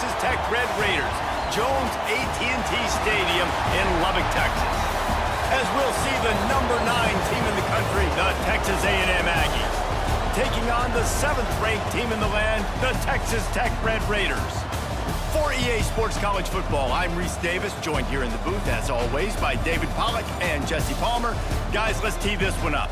Texas Tech Red Raiders, Jones AT&T Stadium in Lubbock, Texas. As we'll see the number 9 team in the country, the Texas A&M Aggies, taking on the 7th-ranked team in the land, the Texas Tech Red Raiders. For EA Sports College Football, I'm Reese Davis, joined here in the booth, as always, by David Pollack and Jesse Palmer. Guys, let's tee this one up.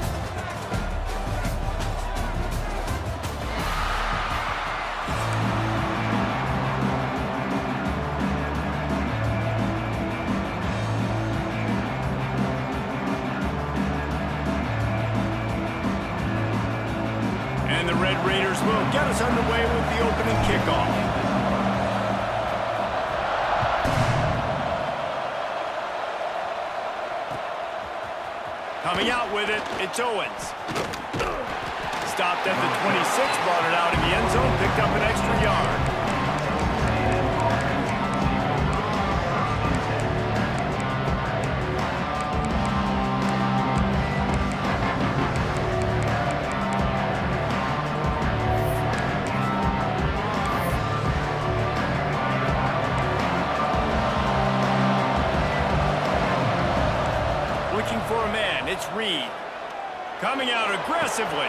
And the Red Raiders will get us underway with the opening kickoff. Coming out with it, it's Owens. Stopped at the 26, brought it out in the end zone, picked up an extra yard. Looking for a man, it's Reed. Coming out aggressively.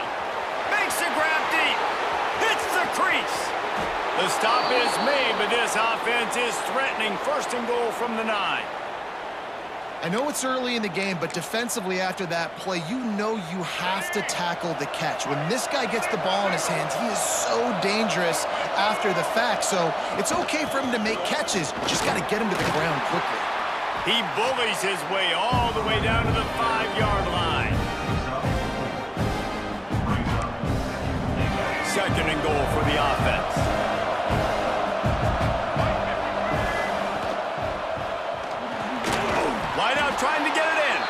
Makes the grab deep. Hits the crease. The stop is made, but this offense is threatening. 1st and goal from the 9. I know it's early in the game, but defensively after that play, you know you have to tackle the catch. When this guy gets the ball in his hands, he is so dangerous after the fact. So it's okay for him to make catches. Just got to get him to the ground quickly. He bullies his way all the way down to the 5-yard line. 2nd and goal for the offense. Wide out trying to get it in.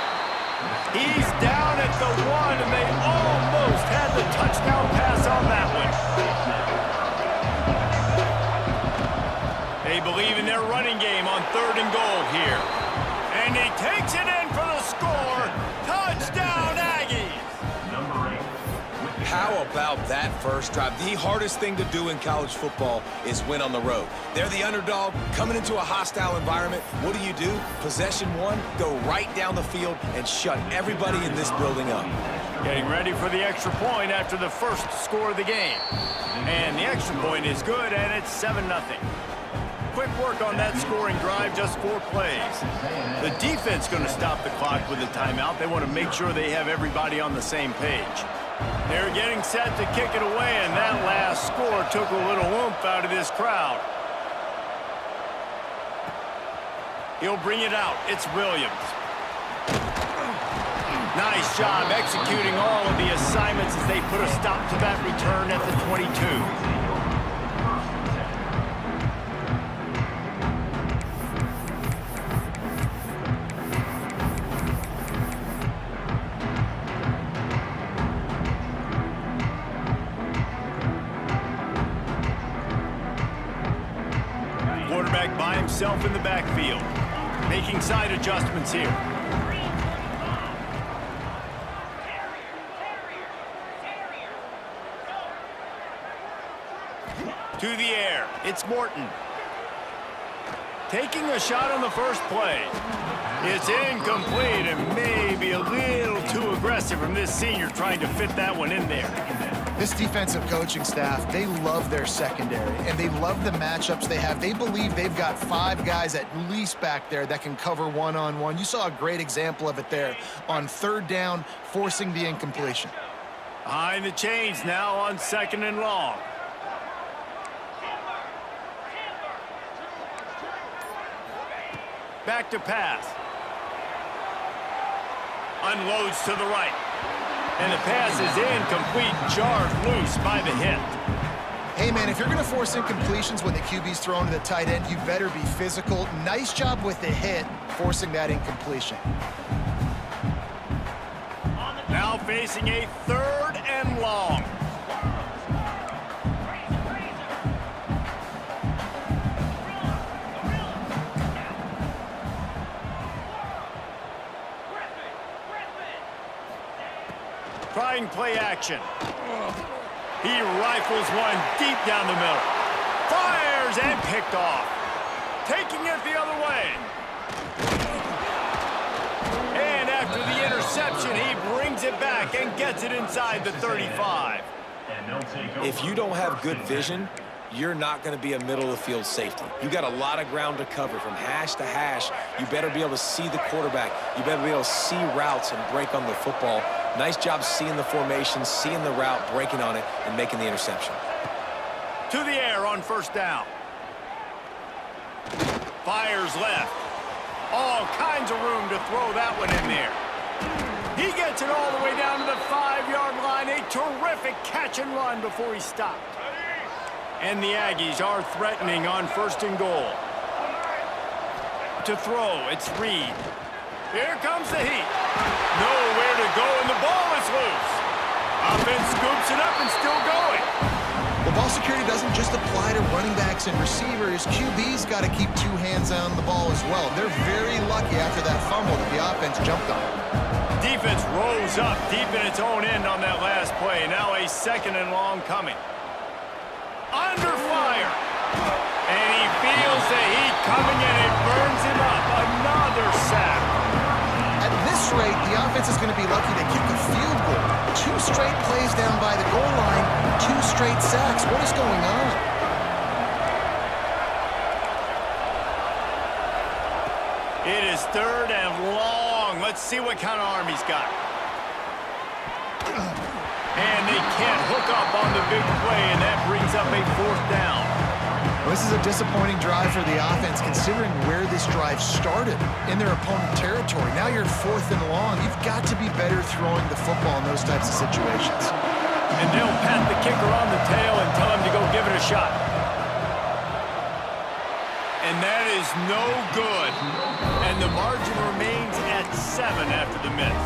He's down at the 1, and they almost had the touchdown pass on that one. They believe in their running game on 3rd and goal here. And he takes it in for the score. Touchdown, Aggies! How about that first drive? The hardest thing to do in college football is win on the road. They're the underdog, coming into a hostile environment. What do? Possession 1, go right down the field and shut everybody in this building up. Getting ready for the extra point after the first score of the game. And the extra point is good, and it's 7-0. Quick work on that scoring drive, just 4 plays. The defense going to stop the clock with a timeout. They want to make sure they have everybody on the same page. They're getting set to kick it away, and that last score took a little oomph out of this crowd. He'll bring it out. It's Williams. Nice job executing all of the assignments as they put a stop to that return at the 22. Quarterback by himself in the backfield, making side adjustments here. To the air, it's Morton. Taking a shot on the first play. It's incomplete and maybe a little too aggressive from this senior trying to fit that one in there. This defensive coaching staff, they love their secondary, and they love the matchups they have. They believe they've got 5 guys at least back there that can cover one-on-one. You saw a great example of it there on 3rd down, forcing the incompletion. Behind the chains now on 2nd and long. Back to pass. Unloads to the right. And the pass is incomplete, jarred loose by the hit. Hey, man, if you're going to force incompletions when the QB's thrown to the tight end, you better be physical. Nice job with the hit, forcing that incompletion. Now facing a 3rd and long. Trying play action. He rifles one deep down the middle. Fires fires and picked off. Taking it the other way. And after the interception, he brings it back and gets it inside the 35. If you don't have good vision, you're not going to be a middle-of-the-field safety. You got a lot of ground to cover from hash to hash. You better be able to see the quarterback. You better be able to see routes and break on the football. Nice job seeing the formation, seeing the route, breaking on it, and making the interception. To the air on first down. Fires left. All kinds of room to throw that one in there. He gets it all the way down to the 5-yard line. A terrific catch and run before he stopped. And the Aggies are threatening on first and goal. To throw, it's Reed. Here comes the heat. Nowhere to go, and the ball is loose. Offense scoops it up and still going. Well, ball security doesn't just apply to running backs and receivers. QB's got to keep 2 hands on the ball as well. They're very lucky after that fumble that the offense jumped on. Defense rose up deep in its own end on that last play. Now a 2nd and long coming. Under fire. And he feels the heat coming in. It burns him up. Another sack. At this rate, the offense is going to be lucky to kick a field goal. 2 straight plays down by the goal line, 2 straight sacks. What is going on? It is 3rd and long. Let's see what kind of arm he's got. And they can't hook up on the big play, and that brings up a 4th down. Well, this is a disappointing drive for the offense, considering where this drive started, in their opponent territory. Now you're 4th and long. You've got to be better throwing the football in those types of situations. And they'll pat the kicker on the tail and tell him to go give it a shot. And that is no good. And the margin remains at 7 after the miss.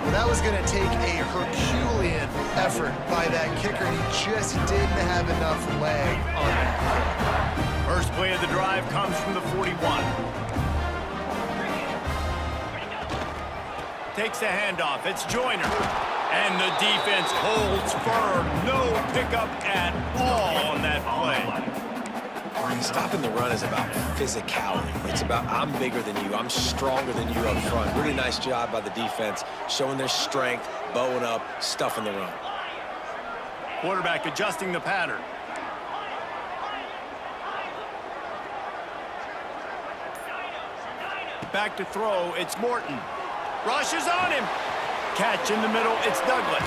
Well, that was going to take a Herculean effort by that kicker, and he just didn't have enough leg on that. First play of the drive comes from the 41. Takes the handoff. It's Joyner. And the defense holds firm. No pickup at all on that play. Stopping the run is about physicality. It's about I'm bigger than you. I'm stronger than you up front. Really nice job by the defense, showing their strength, bowing up, stuffing the run. Quarterback adjusting the pattern. Back to throw, it's Morton. Rushes on him. Catch in the middle, it's Douglas.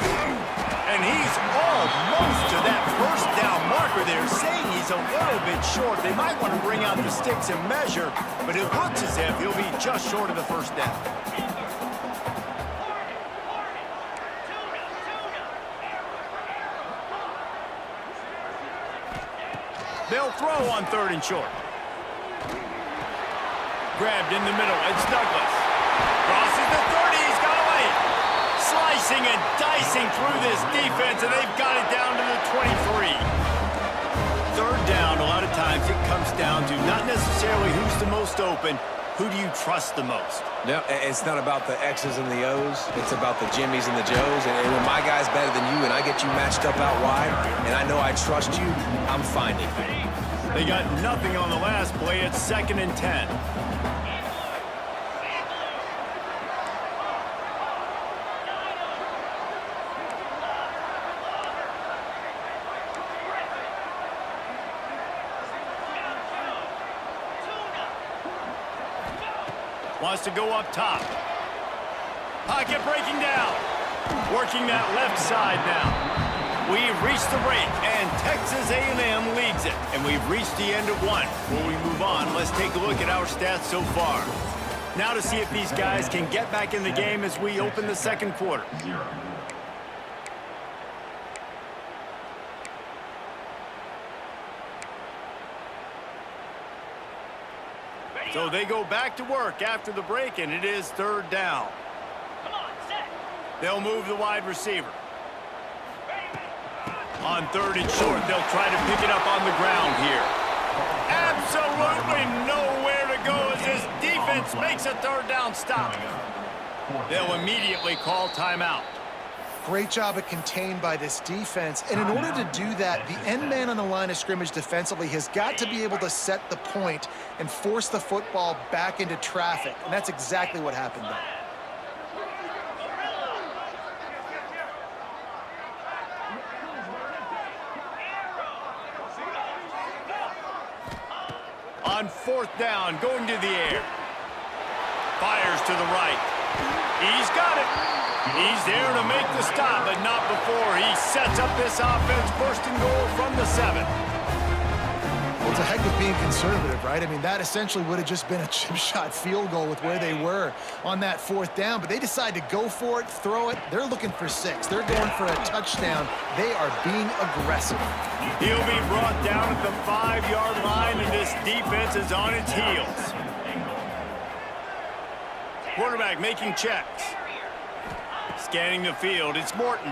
And he's almost to that first down marker there, saying he's a little bit short. They might want to bring out the sticks and measure, but it looks as if he'll be just short of the first down. They'll throw on 3rd and short. Grabbed in the middle, it's Douglas. Crosses the 30, he's got away. Slicing and dicing through this defense, and they've got it down to the 23. 3rd down, a lot of times it comes down to not necessarily who's the most open, who do you trust the most? No, it's not about the X's and the O's. It's about the Jimmies and the Joes. And when my guy's better than you and I get you matched up out wide, and I know I trust you, I'm finding you. They got nothing on the last play. It's 2nd and 10. Wants to go up top. Pocket breaking down. Working that left side now. We've reached the break, and Texas A&M leads it. And we've reached the end of 1. Before we move on, let's take a look at our stats so far. Now to see if these guys can get back in the game as we open the 2nd quarter. So they go back to work after the break, and it is 3rd down. They'll move the wide receiver. On 3rd and short, they'll try to pick it up on the ground here. Absolutely nowhere to go as this defense makes a 3rd down stop. They'll immediately call timeout. Great job of contained by this defense. And in order to do that, the end man on the line of scrimmage defensively has got to be able to set the point and force the football back into traffic. And that's exactly what happened there. On fourth down, going to the air. Fires to the right. He's got it. He's there to make the stop, but not before he sets up this offense. First and goal from the 7. Well, it's a heck of being conservative, right? I mean, that essentially would have just been a chip shot field goal with where they were on that fourth down, but they decide to go for it, throw it. They're looking for 6. They're going for a touchdown. They are being aggressive. He'll be brought down at the 5-yard line, and this defense is on its heels. Quarterback making checks. Scanning the field, it's Morton.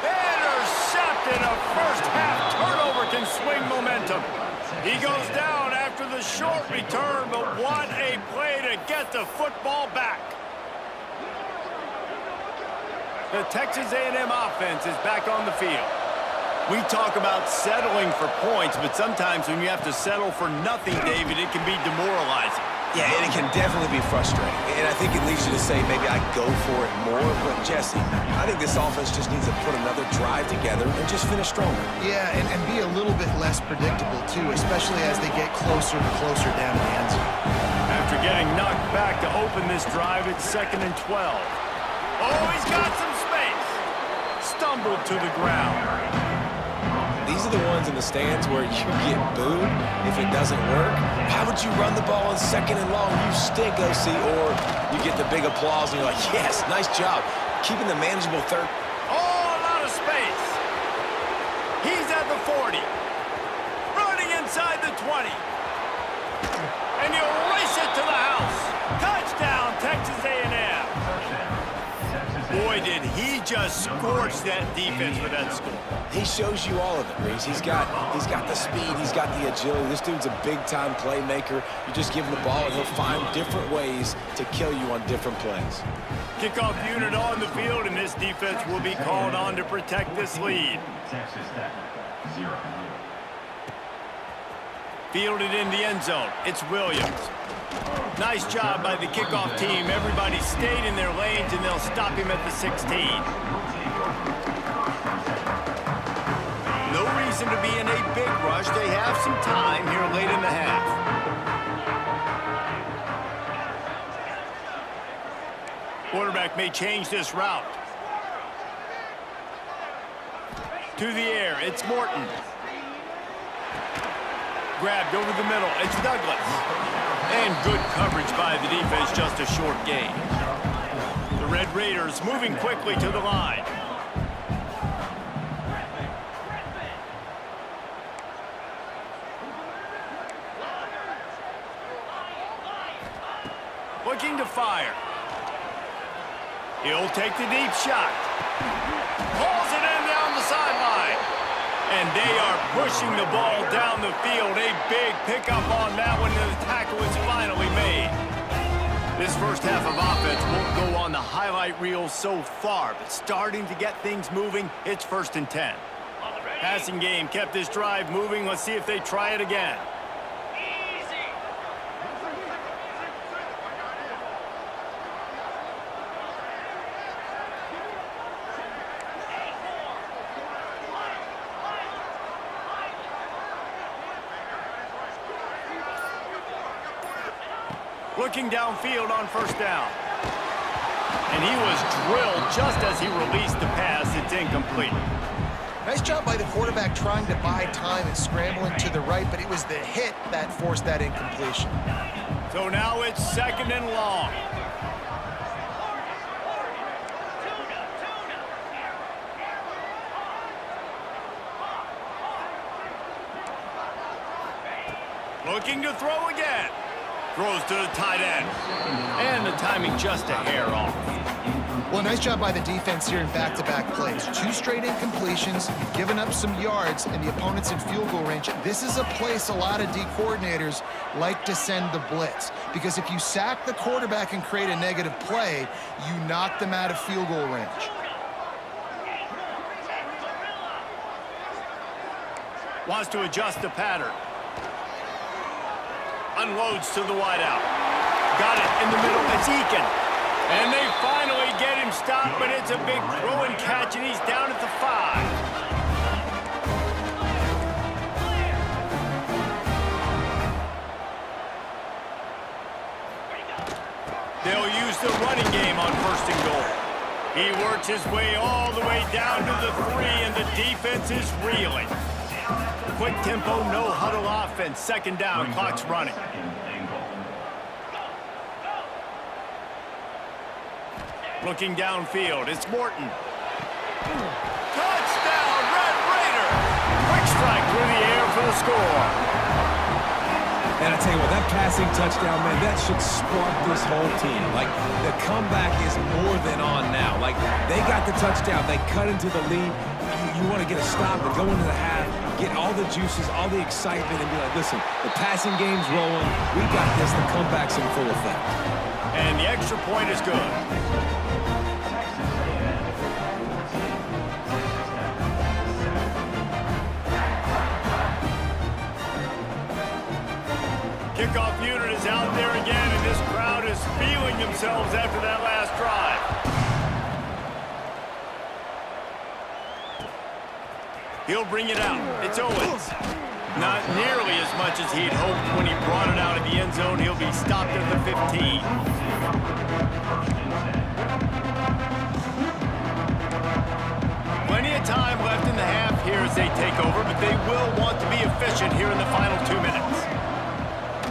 Intercepted. A first-half turnover can swing momentum. He goes down after the short return, but what a play to get the football back. The Texas A&M offense is back on the field. We talk about settling for points, but sometimes when you have to settle for nothing, David, it can be demoralizing. Yeah, and it can definitely be frustrating. And I think it leads you to say maybe I go for it more. But, Jesse, I think this offense just needs to put another drive together and just finish stronger. Yeah, and be a little bit less predictable, too, especially as they get closer and closer down to the end zone. After getting knocked back to open this drive, it's 2nd and 12. Oh, he's got some space. Stumbled to the ground. These are the ones in the stands where you get booed if it doesn't work. Why would you run the ball on 2nd and long? You stink, OC. Or you get the big applause and you're like, yes, nice job. Keeping the manageable third. Oh, a lot of space. He's at the 40. Running inside the 20. And he'll race it to the house. Touchdown, Texas A&M. Boy, did he just scorch that defense with that score. He shows you all of it, Reese. He's got the speed, he's got the agility. This dude's a big-time playmaker. You just give him the ball, and he'll find different ways to kill you on different plays. Kickoff unit on the field, and this defense will be called on to protect this lead. Fielded in the end zone. It's Williams. Nice job by the kickoff team. Everybody stayed in their lanes, and they'll stop him at the 16. No reason to be in a big rush. They have some time here late in the half. Quarterback may change this route. To the air, it's Morton. Grabbed over the middle, it's Douglas. And good coverage by the defense, just a short gain. The Red Raiders moving quickly to the line. Looking to fire. He'll take the deep shot. Pulls it in down the sideline. And they are pushing the ball down the field. A big pickup on that one, and the tackle is finally made. This first half of offense won't go on the highlight reel so far, but starting to get things moving, it's 1st and 10. Passing game kept this drive moving. Let's see if they try it again. Looking downfield on 1st down. And he was drilled just as he released the pass. It's incomplete. Nice job by the quarterback trying to buy time and scrambling to the right, but it was the hit that forced that incompletion. So now it's 2nd and long. Looking to throw again. Throws to the tight end. And the timing just a hair off. Well, nice job by the defense here in back-to-back plays. 2 straight incompletions, giving up some yards, and the opponent's in field goal range. This is a place a lot of D coordinators like to send the blitz, because if you sack the quarterback and create a negative play, you knock them out of field goal range. Wants to adjust the pattern. Unloads to the wideout. Got it in the middle. It's Eakin. And they finally get him stopped, but it's a big throw and catch, and he's down at the 5. They'll use the running game on 1st and goal. He works his way all the way down to the 3, and the defense is reeling. Quick tempo, no huddle offense. 2nd down, clock's running. Looking downfield, it's Morton. Touchdown, Red Raider! Quick strike through the air for the score. And I tell you what, that passing touchdown, man, that should spark this whole team. Like, the comeback is more than on now. Like, they got the touchdown. They cut into the lead. You want to get a stop and go into the half, get all the juices, all the excitement, and be like, listen, the passing game's rolling. We got this. The comeback's in full effect. And the extra point is good. Kickoff unit is out there again, and this crowd is feeling themselves after that last drive. He'll bring it out. It's Owens. Not nearly as much as he'd hoped when he brought it out of the end zone. He'll be stopped at the 15. Plenty of time left in the half here as they take over, but they will want to be efficient here in the final 2 minutes.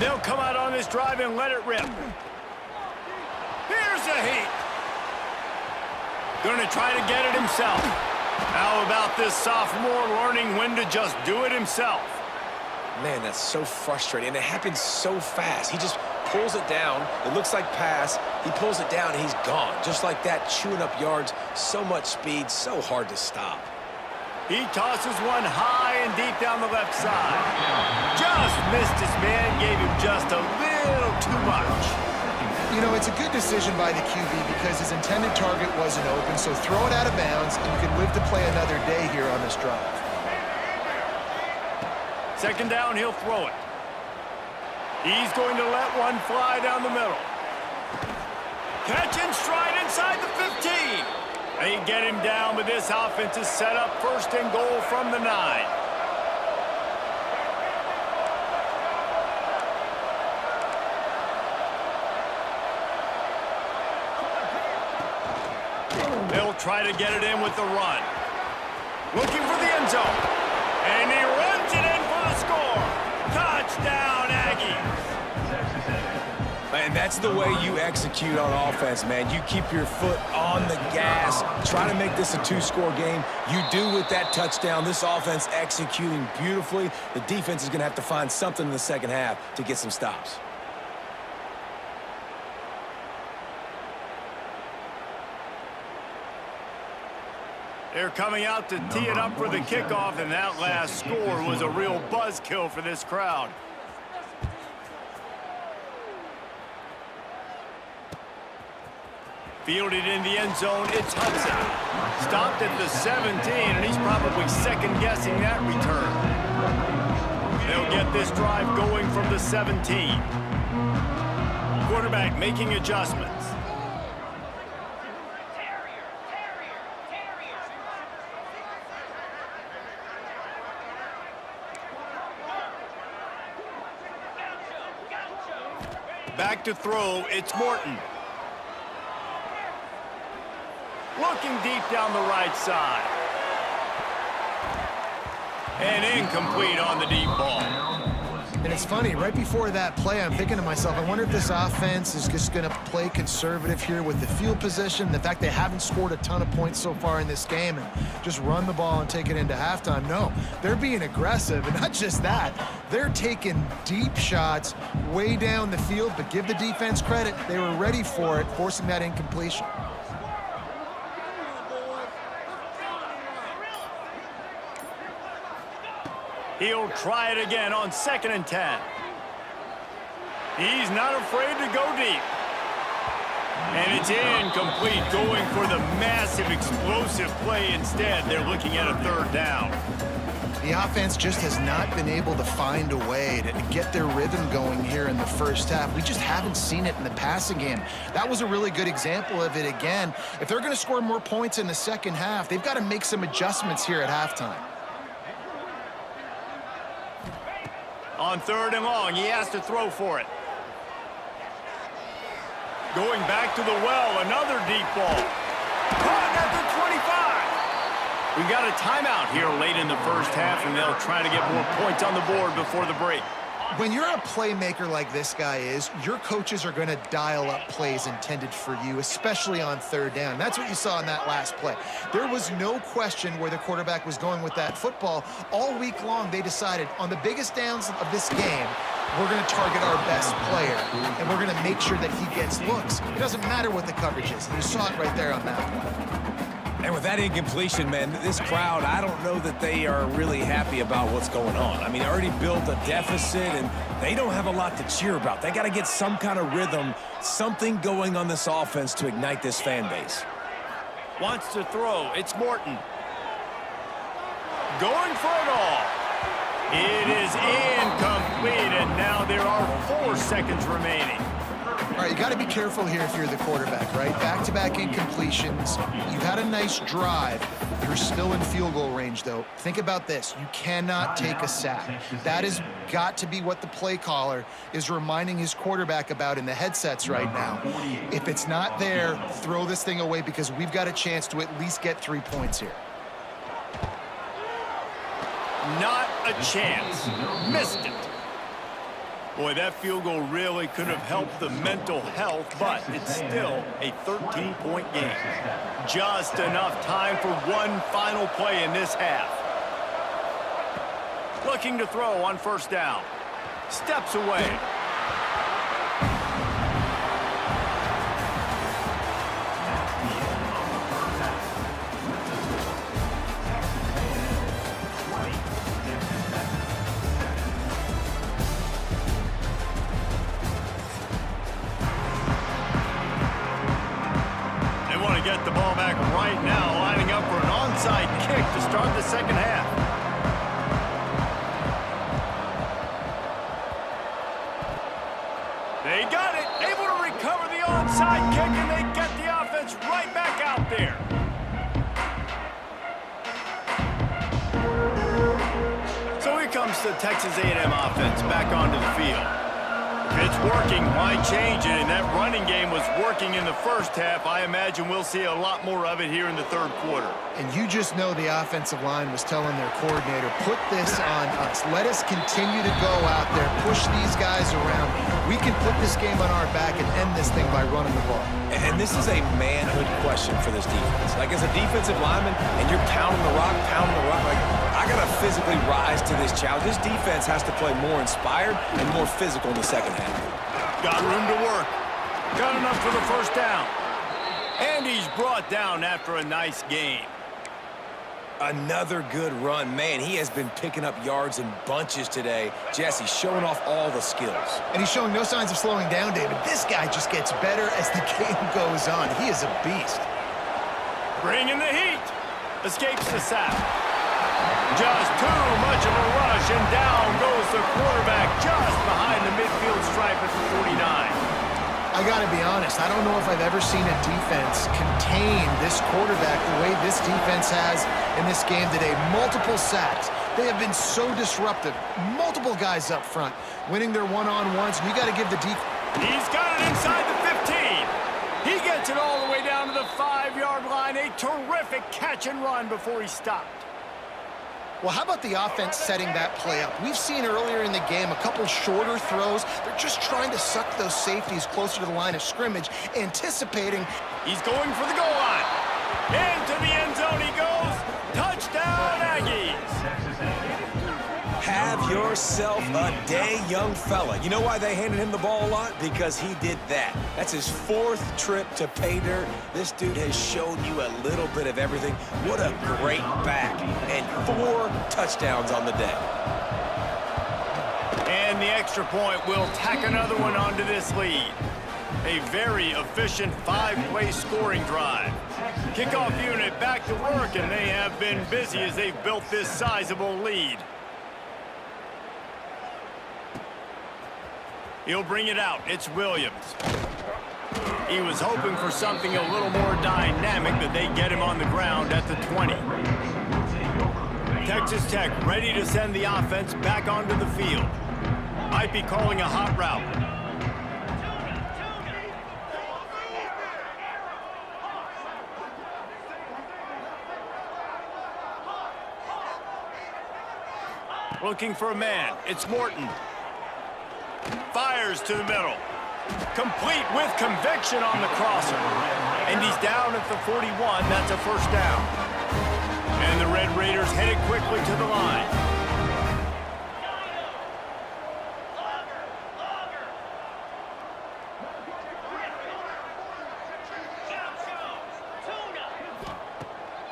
They'll come out on this drive and let it rip. Here's a heat. Going to try to get it himself. How about this sophomore learning when to just do it himself? Man, that's so frustrating, and it happens so fast. He just pulls it down. It looks like pass. He pulls it down, and he's gone. Just like that, chewing up yards. So much speed, so hard to stop. He tosses one high and deep down the left side. Just missed his man, gave him just a little too much. You know, it's a good decision by the QB because his intended target wasn't open, so throw it out of bounds, and you can live to play another day here on this drive. 2nd down, he'll throw it. He's going to let one fly down the middle. Catch and stride inside the 15. They get him down, but this offense is set up 1st and goal from the 9. They'll try to get it in with the run. Looking for the end zone. And he runs it in for the score. Touchdown, Aggies. And that's the way you execute on offense, man. You keep your foot on the gas. Try to make this a 2-score game. You do with that touchdown. This offense executing beautifully. The defense is going to have to find something in the 2nd half to get some stops. They're coming out to tee it up for the kickoff, and that last score was a real buzzkill for this crowd. Fielded in the end zone, it's Hudson. Stopped at the 17, and he's probably second-guessing that return. They'll get this drive going from the 17. Quarterback making adjustments. Back to throw, it's Morton. Looking deep down the right side. And incomplete on the deep ball. And it's funny, right before that play, I'm thinking to myself, I wonder if this offense is just going to play conservative here with the field position, the fact they haven't scored a ton of points so far in this game, and just run the ball and take it into halftime. No, they're being aggressive, and not just that, they're taking deep shots way down the field, but give the defense credit. They were ready for it, forcing that incompletion. He'll try it again on 2nd and 10. He's not afraid to go deep. And it's incomplete, going for the massive, explosive play instead. They're looking at a 3rd down. The offense just has not been able to find a way to get their rhythm going here in the first half. We just haven't seen it in the passing game. That was a really good example of it again. If they're going to score more points in the second half, they've got to make some adjustments here at halftime. On 3rd and long, he has to throw for it. Going back to the well, another deep ball. Caught at the 25. We got a timeout here late in the first half, and they'll try to get more points on the board before the break. When you're a playmaker like this guy is, your coaches are going to dial up plays intended for you, especially on 3rd down. That's what you saw in that last play. There was no question where the quarterback was going with that football. All week long, they decided on the biggest downs of this game, we're going to target our best player, and we're going to make sure that he gets looks. It doesn't matter what the coverage is. You saw it right there on that play. And with that incompletion, man, this crowd, I don't know that they are really happy about what's going on. I mean, they already built a deficit, and they don't have a lot to cheer about. They got to get some kind of rhythm, something going on this offense to ignite this fan base. Wants to throw. It's Morton. Going for it all. It is incomplete, and now there are 4 seconds remaining. All right, you got to be careful here if you're the quarterback, right? Back-to-back incompletions. You've had a nice drive. You're still in field goal range, though. Think about this. You cannot take a sack. That has got to be what the play caller is reminding his quarterback about in the headsets right now. If it's not there, throw this thing away because we've got a chance to at least get 3 points here. Not a chance. Missed it. Boy, that field goal really could have helped the mental health, but it's still a 13-point game. Just enough time for one final play in this half. Looking to throw on 1st down. Steps away. Get the ball back right now, lining up for an onside kick to start the second half. They got it, able to recover the onside kick, and they get the offense right back out there. So here comes the Texas A&M offense back onto the field. If it's working, why change it? And that running game was working in the first half. I imagine we'll see a lot more of it here in the 3rd quarter. And you just know the offensive line was telling their coordinator, put this on us. Let us continue to go out there, push these guys around. We can put this game on our back and end this thing by running the ball. And this is a manhood question for this defense. Like, as a defensive lineman, and you're pounding the rock, like, I got to physically rise to this challenge. This defense has to play more inspired and more physical in the second half. Got room to work. Got enough for the 1st down. And he's brought down after a nice game. Another good run. Man, he has been picking up yards in bunches today. Jesse showing off all the skills. And he's showing no signs of slowing down, David. This guy just gets better as the game goes on. He is a beast. Bringing the heat. Escapes the sack. Just too much of a rush, and down goes the quarterback just behind the midfield stripe at the 49. I got to be honest, I don't know if I've ever seen a defense contain this quarterback the way this defense has in this game today. Multiple sacks. They have been so disruptive. Multiple guys up front, winning their one-on-ones, and you got to give the defense. He's got it inside the 15. He gets it all the way down to the 5-yard line. A terrific catch and run before he stopped. Well, how about the offense setting that play up? We've seen earlier in the game a couple shorter throws. They're just trying to suck those safeties closer to the line of scrimmage, anticipating. He's going for the goal line. Into the end zone he goes. Touchdown, Aggies. Have yourself a day, young fella. You know why they handed him the ball a lot? Because he did that. That's his 4th trip to pay dirt. This dude has shown you a little bit of everything. What a great back. And 4 touchdowns on the day. the extra point will tack another one onto this lead. A very efficient 5-play scoring drive. Kickoff unit back to work, and they have been busy as they've built this sizable lead. He'll bring it out. It's Williams. He was hoping for something a little more dynamic, but they get him on the ground at the 20. Texas Tech ready to send the offense back onto the field. Might be calling a hot route. Looking for a man. It's Morton. Fires to the middle. Complete with conviction on the crosser. And he's down at the 41. That's a first down. And the Red Raiders headed quickly to the line.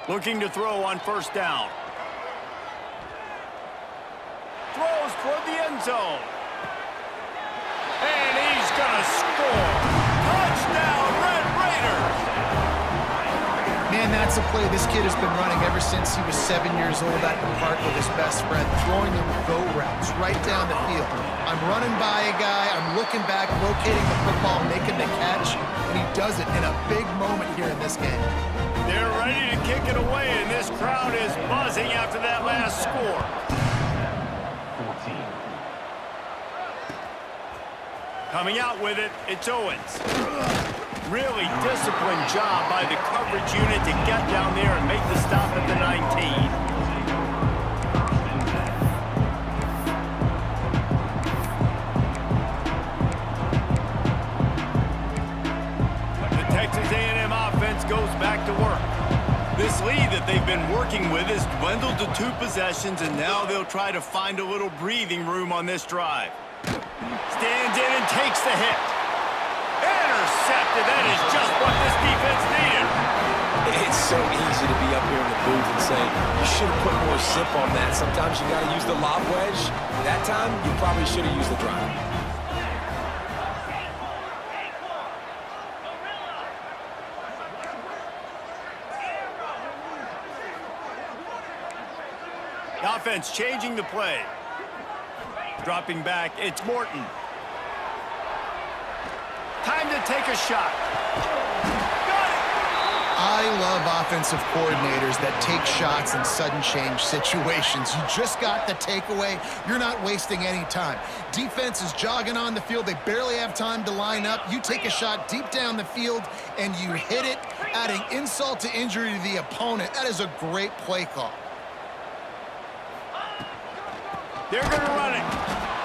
Looking to throw on first down. Throws toward the end zone. And he's gonna score. Touchdown, Red Raiders! Man, that's a play this kid has been running ever since he was 7 years old at the park with his best friend, throwing him go routes right down the field. I'm running by a guy, I'm looking back, locating the football, making the catch, and he does it in a big moment here in this game. They're ready to kick it away, and this crowd is buzzing after that last score. Coming out with it, it's Owens. Really disciplined job by the coverage unit to get down there and make the stop at the 19. The Texas A&M offense goes back to work. This lead that they've been working with has dwindled to 2 possessions, and now they'll try to find a little breathing room on this drive. Stands in and takes the hit. Intercepted. That is just what this defense needed. It's so easy to be up here in the booth and say, you should have put more zip on that. Sometimes you got to use the lob wedge. That time, you probably should have used the drive. The offense changing the play. Dropping back, it's Morton. Time to take a shot. Got it! I love offensive coordinators that take shots in sudden change situations. You just got the takeaway. You're not wasting any time. Defense is jogging on the field. They barely have time to line up. You take a shot deep down the field, and you hit it, adding insult to injury to the opponent. That is a great play call. They're going to run it.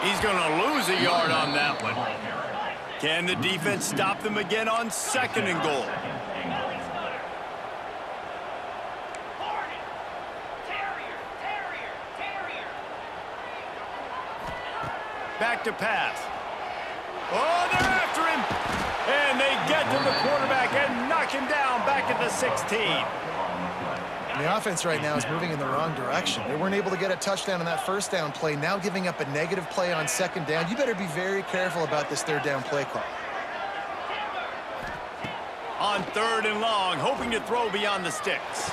He's going to lose a yard on that one. Can the defense stop them again on 2nd and goal? Back to pass. Oh, they're after him. And they get to the quarterback and knock him down back at the 16. The offense right now is moving in the wrong direction. They weren't able to get a touchdown on that first down play, now giving up a negative play on 2nd down. You better be very careful about this 3rd down play call. On 3rd and long, hoping to throw beyond the sticks.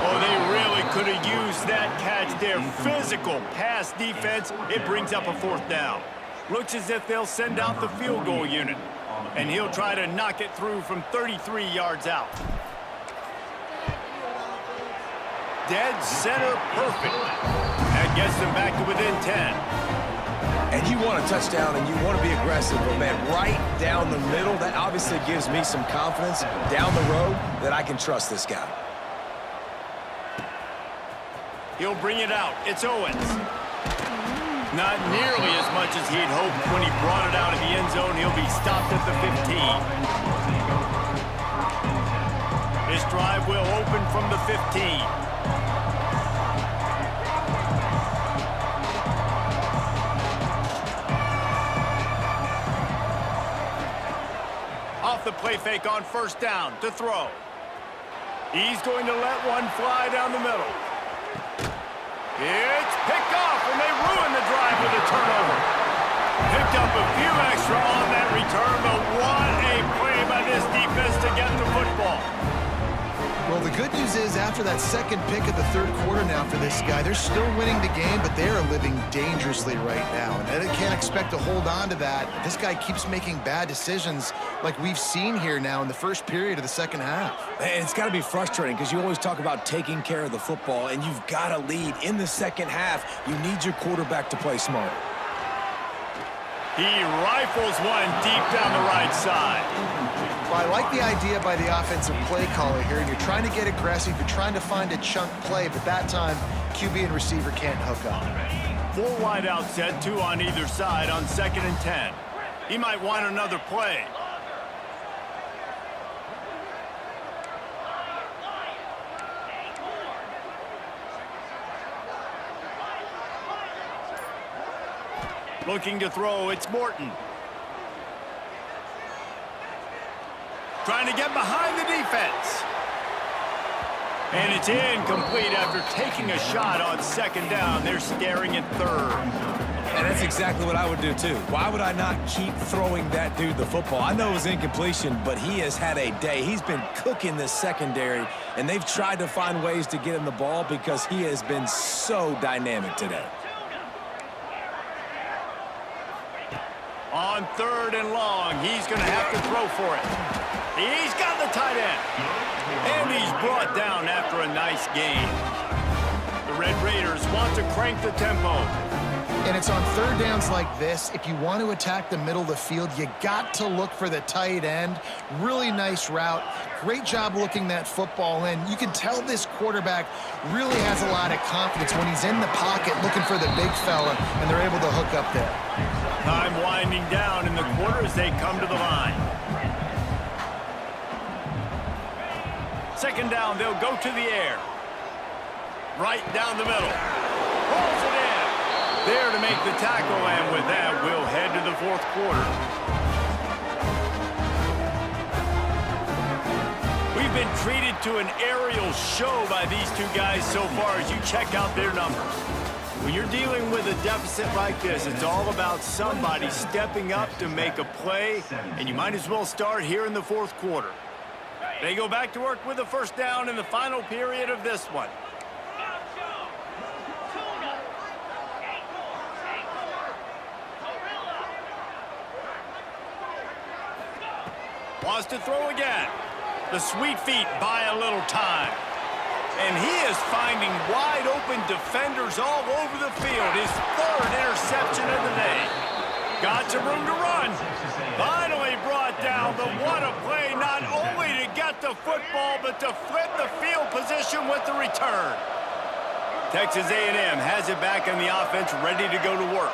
Oh, they really could have used that catch there. Physical pass defense. It brings up a 4th down. Looks as if they'll send out the field goal unit. And he'll try to knock it through from 33 yards out. Dead center perfect. That gets them back to within 10. And you want a touchdown and you want to be aggressive, but man, right down the middle, that obviously gives me some confidence down the road that I can trust this guy. He'll bring it out. It's Owens. Not nearly as much as he'd hoped when he brought it out of the end zone. He'll be stopped at the 15. This drive will open from the 15. Off the play fake on 1st down to throw. He's going to let one fly down the middle. It's picked off, and they ruin the drive with a turnover. Picked up a few extra on that return, but what a play by this defense to get the football. Well, the good news is after that second pick of the third quarter now for this guy, they're still winning the game, but they are living dangerously right now. And they can't expect to hold on to that. This guy keeps making bad decisions like we've seen here now in the first period of the second half. And it's got to be frustrating because you always talk about taking care of the football, and you've got to lead in the second half. You need your quarterback to play smart. He rifles one deep down the right side. Well, I like the idea by the offensive play caller here, and you're trying to get aggressive, you're trying to find a chunk play, but that time, QB and receiver can't hook up. 4 wide out set, 2 on either side on 2nd and 10. He might want another play. Looking to throw, it's Morton. Trying to get behind the defense. And it's incomplete after taking a shot on 2nd down. They're staring at 3rd. And that's exactly what I would do, too. Why would I not keep throwing that dude the football? I know it was incompletion, but he has had a day. He's been cooking this secondary, and they've tried to find ways to get him the ball because he has been so dynamic today. On 3rd and long, he's going to have to throw for it. He's got the tight end. And he's brought down after a nice gain. The Red Raiders want to crank the tempo. And it's on 3rd downs like this. If you want to attack the middle of the field, you got to look for the tight end. Really nice route. Great job looking that football in. You can tell this quarterback really has a lot of confidence when he's in the pocket looking for the big fella, and they're able to hook up there. Time winding down in the quarter as they come to the line. 2nd down, they'll go to the air. Right down the middle. Rolls it in. There to make the tackle, and with that, we'll head to the 4th quarter. We've been treated to an aerial show by these two guys so far as you check out their numbers. When you're dealing with a deficit like this, it's all about somebody stepping up to make a play, and you might as well start here in the 4th quarter. They go back to work with a 1st down in the final period of this one. Wants to throw again. The sweet feet buy a little time. And he is finding wide open defenders all over the field. His 3rd interception of the day. Got some room to run. Finally brought down, but what a play, not only to get the football, but to flip the field position with the return. Texas A&M has it back in the offense, ready to go to work.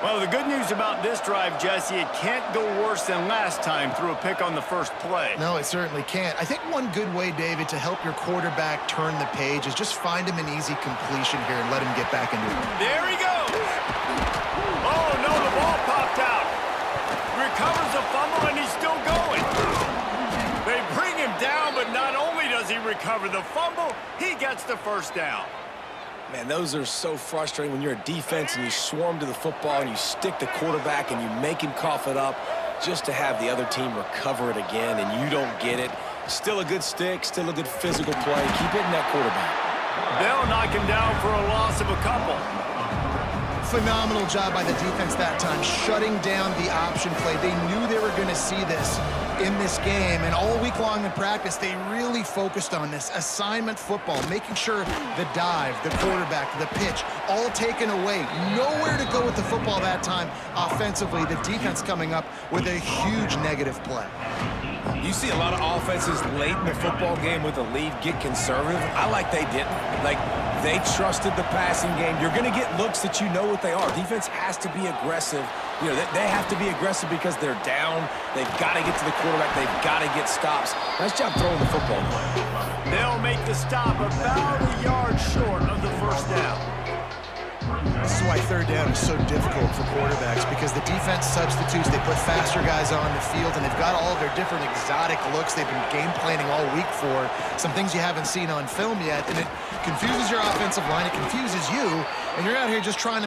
Well, the good news about this drive, Jesse, it can't go worse than last time through a pick on the first play. No, it certainly can't. I think one good way, David, to help your quarterback turn the page is just find him an easy completion here and let him get back into it. There he goes. Oh, no, the ball popped out. Recovers the fumble, and he's still going. They bring him down, but not only does he recover the fumble, he gets the 1st down. Man, those are so frustrating when you're a defense and you swarm to the football and you stick the quarterback and you make him cough it up just to have the other team recover it again and you don't get it. Still a good stick, still a good physical play. Keep hitting that quarterback. They'll knock him down for a loss of a couple. Phenomenal job by the defense that time, shutting down the option play. They knew they were going to see this in this game, and all week long in practice, they really focused on this assignment football, making sure the dive, the quarterback, the pitch, all taken away. Nowhere to go with the football that time offensively. The defense coming up with a huge negative play. You see a lot of offenses late in the football game with a lead get conservative. I like they didn't. Like, they trusted the passing game. You're going to get looks that you know what they are. Defense has to be aggressive. You know, they have to be aggressive because they're down. They've got to get to the quarterback. They've got to get stops. Nice job throwing the football. They'll make the stop about a yard short of the 1st down. So I third down is so difficult for quarterbacks because the defense substitutes. They put faster guys on the field, and they've got all of their different exotic looks they've been game planning all week for, some things you haven't seen on film yet, and it confuses your offensive line. It confuses you, and you're out here just trying to